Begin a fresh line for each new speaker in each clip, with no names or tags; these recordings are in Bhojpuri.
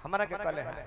हमरा के कहले है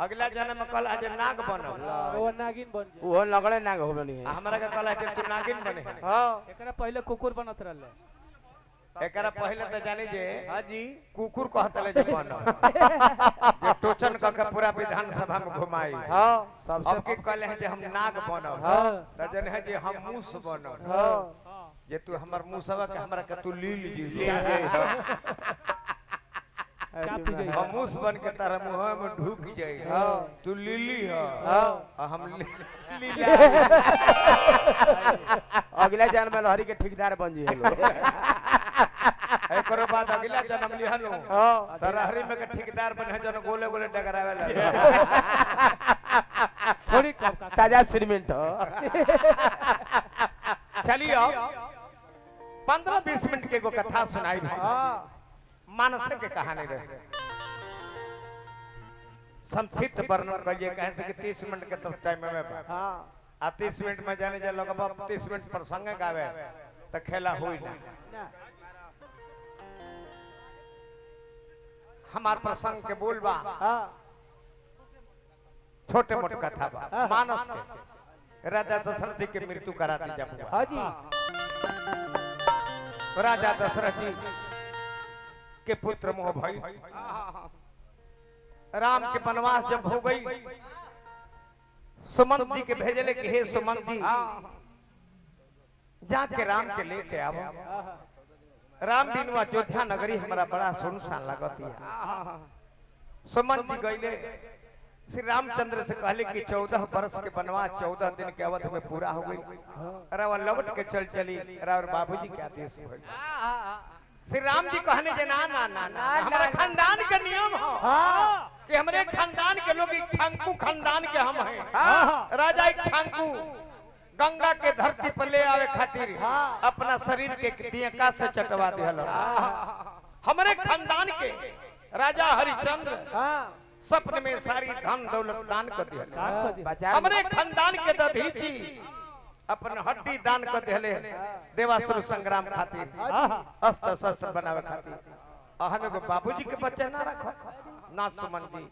अगला जन्म में कहला जे नाग बनब
वो नागिन बन जाए
वो लगड़े नाग हो बनी है
हमरा के कहला जे तू नागिन बने
हां
एकरा पहले कुकुर बनत रहले
एकरा पहले त जानी जे
हां जी
कुकुर कहतले जे बनब जे टोचन क के पूरा विधानसभा में घुमाई
हां
अब
सबसे
के कहले है जे हम नाग बनब
हां
त जन है जे हम मूस बनब
हां
जे तू हमर मूसवा के हमरा के तू लील जी हम मूस बन के तारा मुंह में ढुक जाई तू लीली ह हम लीला
अगला जन्म में लहरी के ठेकेदार बन जी हेलो
एकरो बाद अगला जन्म लिहनु तरहरी में के ठेकेदार बने जन गोले गोले डगरावे ला
थोड़ी कम का
ताजा सीमेंट हो
चलिए 15-20 मिनट के एगो कथा सुनाई हां मानस के कहानी रहे संक्षिप्त वर्णन करिए कहे से कि 30 मिनट के तब टाइम में हां आ 30 मिनट में जाने जे लगभग 30 मिनट प्रसंग गावे त खेला होई ना हमार प्रसंग के बोलबा
हां
छोटे मोटे कथा बा मानस के राजा दशरथ जी के मृत्यु करा दी जब
हां जी
राजा दशरथ जी के पुत्र मोह भई राम के वनवास जब हो गई सुमंत जी के भेजले कि हे सुमंत जी जाके राम के लेके आवो राम बिनु अयोध्या नगरी हमारा बड़ा सुनसान लगती है सुमंत जी गईले श्री रामचंद्र से कहले कि 14 वर्ष के वनवास 14 दिन के अवधि में पूरा हो गई रावण लौट के चली रावर बाबूजी के आदेश हो श्री राम जी कहने जे ना ना ना ना हमारा खानदान के नियम हो कि हमरे खानदान के लोग इच्छांकु खानदान के हम हैं राजा इच्छांकु गंगा के धरती पर ले आवे खातिर अपना शरीर के दियका से चटवा दिहल हमरे खानदान के राजा हरिश्चंद्र सपने में सारी धन दौलत दान कर दिहल हमरे खानदान के दधीची अपन हड्डी दान कर दिहले देवासुर संग्राम खातिर अस्त्र शस्त्र बनावे खातिर हम एगो बाबूजी के बच्चा ना रख ना सुमन जी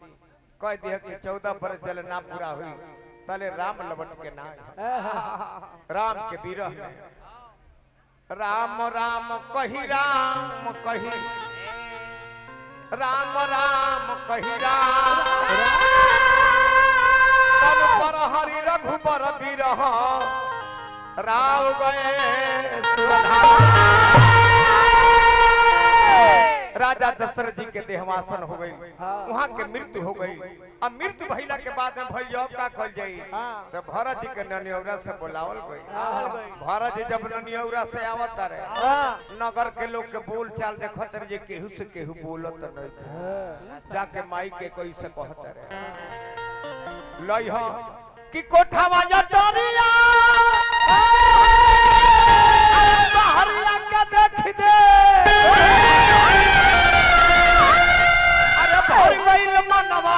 कह दिया कि 14 वर्ष जल ना पूरा हुई तले राम लौट के ना राम के विरह में राम राम कही राम कही राम राम कही राम तन पर हरि रघुबर विरह राव गए राजा दशरथ जी के देहवासन हो गई वहां के मृत्यु हो गई अब मृत्यु भइला के बाद में भई जब का कल जाई तो भरत जी के ननियौरा से बुलावल गई भरत जी जब ननियौरा से आवत रहे नगर के लोग के बोल चाल देखत रहे जे केहू से केहू बोलत नहीं जाके माई के कोई से कहत रहे लई हो कि कोठावा जटरिया बाहरिया के देख दे अरे भर गइल मनवा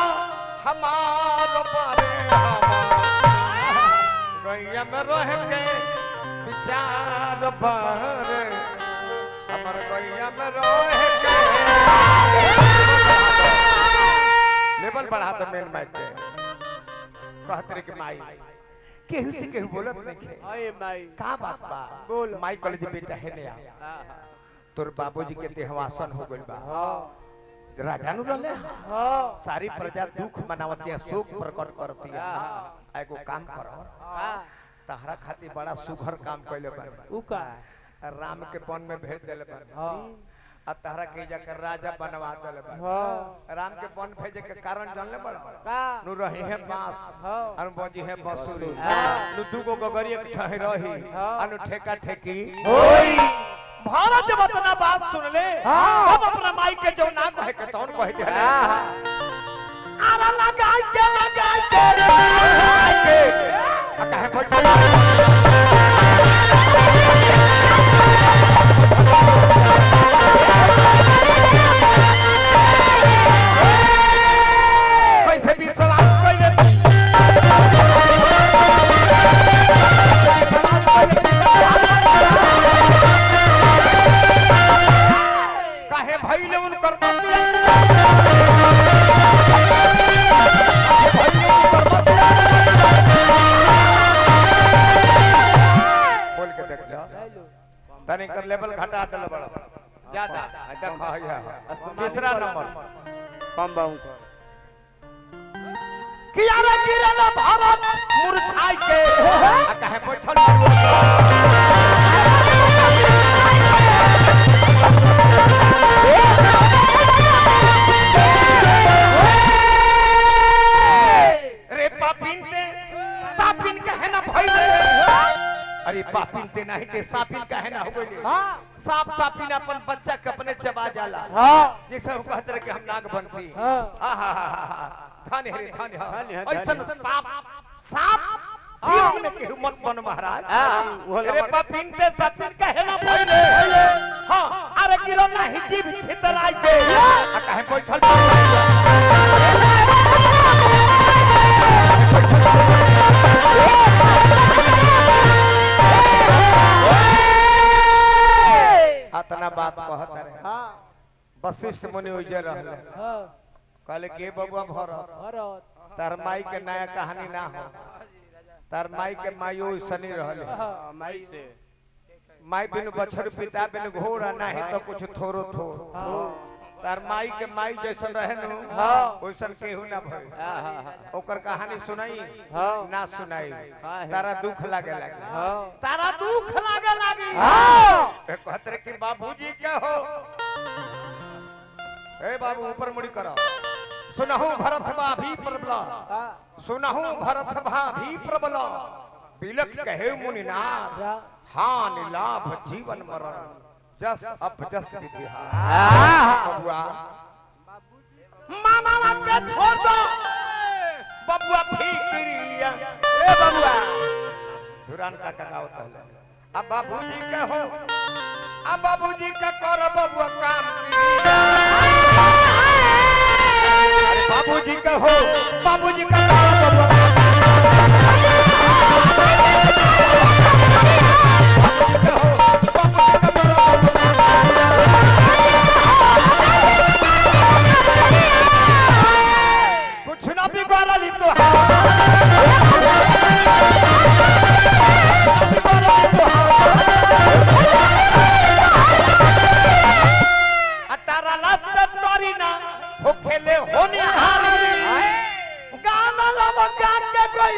हमार बारे गैया में रह के विचार बारे हमर गैया में रह के लेवल बढ़ा दे मेन माइक के कहत रे कि माई केहू से केहू बोलत नहीं
अरे माई
का बात बा बोल माई कॉलेज बेटा है ने तोर बाबूजी के देहवासन हो गइल बा राजा नु रहले सारी प्रजा दुख मनावती है शोक प्रकट करती है एगो काम करो तहरा खातिर बड़ा सुघर काम कइले बा
उ का
राम के वन में भेज देले बा आ तहरा के जाकर राजा बनवा देले बा राम के वन भेजे के कारण जानले बड़ा नु रही है बांस अनु बजी है बंसुरी नु दुगो गगरिया के ठह रही अनु ठेका ठेकी होई भारत जब इतना बात सुन ले अब अपना माई के जो ना कहे के तौन कह दे आरा लगा के कहे बैठ कैसे भी सवाल कइले काहे भइले उनकर तने कर लेवल घटा देले बड़ा ज्यादा देखो है तीसरा नंबर
कम बाऊ को
किया रे किरण भारत मुरझाई के आ कहे बैठल रे पापिन ते सापिन कहे ना भइल अरे पापिन ते नहीं ते सापिन कहे ना हो गइल हां सांप सापिन अपन बच्चा के अपने चबा जाला
हां
जैसे वो कहते रहे कि हम नाग बनती
हां
आहा धन्य है धन्य ऐसन पाप सांप जीवन में केहू मत बन महाराज अरे पापिन ते सापिन कहे ना भइल हां अरे गिरो नहीं जीव छितराई के आ कहे बैठल अतना बात कहत रहे
हां
वशिष्ठ मुनि उजर रहले
हां
कहले के बबुआ भरत
भरत
तार माई के नया कहानी ना हो तार माई के माइयो सनी रहले
माई से
माई बिन बछड़ पिता बिन घोड़ा नहीं तो कुछ थोरो थोर तार माई के माई जैसन रहे नु वैसन केहू ना भइल ओकर कहानी सुनाई ना सुनाई तारा दुख लागे तारा दुख लागे कहत रे कि बाबूजी के हो ए बाबू ऊपर मुड़ी करो सुनहु भरत भाभी प्रबला सुनहु भरत भाभी प्रबला बिलक कहे मुनिनाथ हानि लाभ जीवन मरण जस अपजस विधिहा बबुआ मामा के छोड़ दो बबुआ फिक्रिया ए बबुआ धुरान का कहावत है अब बाबूजी के हो अब बाबूजी का कर बबुआ काम अरे बाबूजी का हो बाबूजी का कर बबुआ कुछ ना बिगाड़ा ली तो अटारा लास्ट तोरी ना हो खेले होने हारी गाना लगा के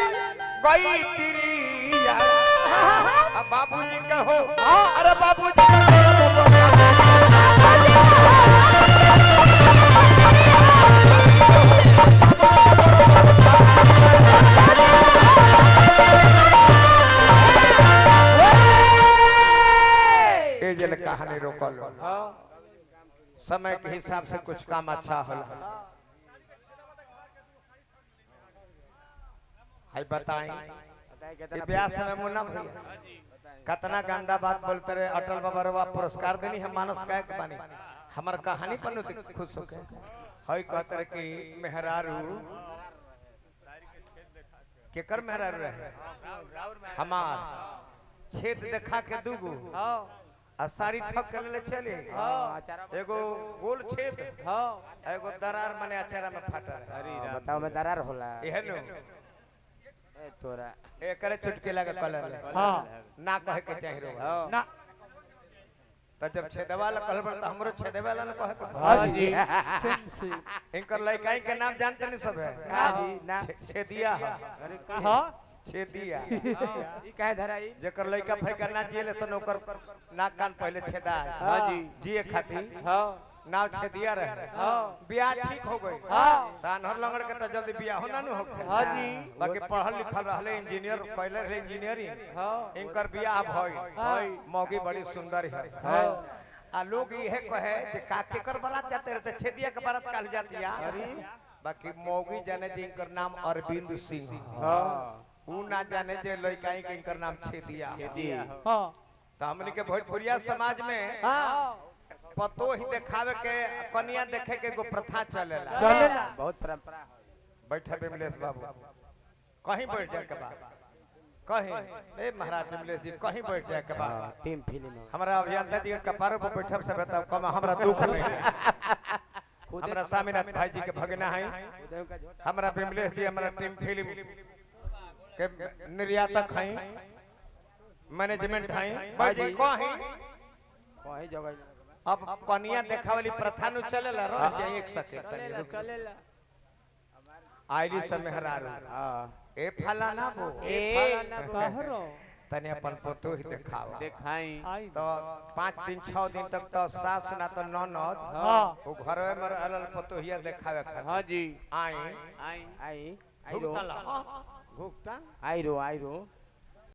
गई तिरिया अब बाबूजी का हो अरे बाबूजी जन कहानी रोकल समय के हिसाब से कुछ काम अच्छा होला हाय बताएं व्यास में मुन्ना भैया कितना गंदा बात बोलते रहे अटल बाबा रवा पुरस्कार देनी हम मानस गायक बानी हमार कहानी पर खुश होके हई कहते रहे कि मेहरारू केकर मेहरारू रहे हमार छेद देखा के दूगो आ साड़ी ठक के ले चले एगो गोल छेद एगो दरार माने अचारा में फाटल
अरे बताओ में दरार होला
एहे नो
ए तोरा
एकरे चुटकेला के कलर ना कहे के चाहि रो
ना
त जब छेदवाला कहल त हमरो छेदवाला ना कहे के
हां जी सेम से
इनकर लइकाई के नाम जानते नहीं सब है
हां जी ना
छेदिया
अरे
हां
छेदिया
ई काहे धराई
जेकर लइका फैका ना जिएले सन ओकर नाक कान पहले छेदा
हां जी
जिए खातिर
हां
नाव छेदिया रहे बियाह ठीक हो गई तानहर लंगड़ के त जल्दी बियाह होना न होखे
हां जी
बाकी पढ़ल लिखल रहले इंजीनियर पहले रहे इंजीनियरिंग इनकर बियाह भई मौगी बड़ी सुंदर है आ लोग इहे कहे जे काके कर बारात जाते रहते छेदिया के बारात काल जातिया बाकी मौगी जाने जे इनकर नाम अरविंद सिंह
हां
ऊ ना जाने जे लइकाई के इनकर नाम छेदिया
हां
त हमनी के भोजपुरिया समाज में पतो ही देखावे के कनिया देखे के एगो प्रथा चलेला
बहुत परंपरा है
बैठे विमलेश बाबू कहीं बैठ जाए के बाद कहीं ए महाराज विमलेश जी कहीं बैठ जाए के बाद
टीम फिल्म
हमरा अभियंता जी के कपार पर बैठब से बताओ कम हमरा दुख नहीं हमरा सामीनाथ भाई जी के भगना है हमरा विमलेश जी हमरा टीम फिल्म के निर्यातक हैं मैनेजमेंट हैं भाई जी कहीं
कहीं जगह
अब कनिया देखावली प्रथा नु चलेला रह जाए एक सेकंड तनी रुक
चलेला
आईडी से मेहरारू
हां
ए फलाना बो
कहरो
तनी अपन फोटो ही देखावा
दिखाई
आई
तो 5 दिन 6 दिन तक तो सास ना तो ननद
हां
वो घरवे में रहल फोटो ही देखावे खातिर
हां जी
आई
आई आई
भुगतल
भुगता आई रो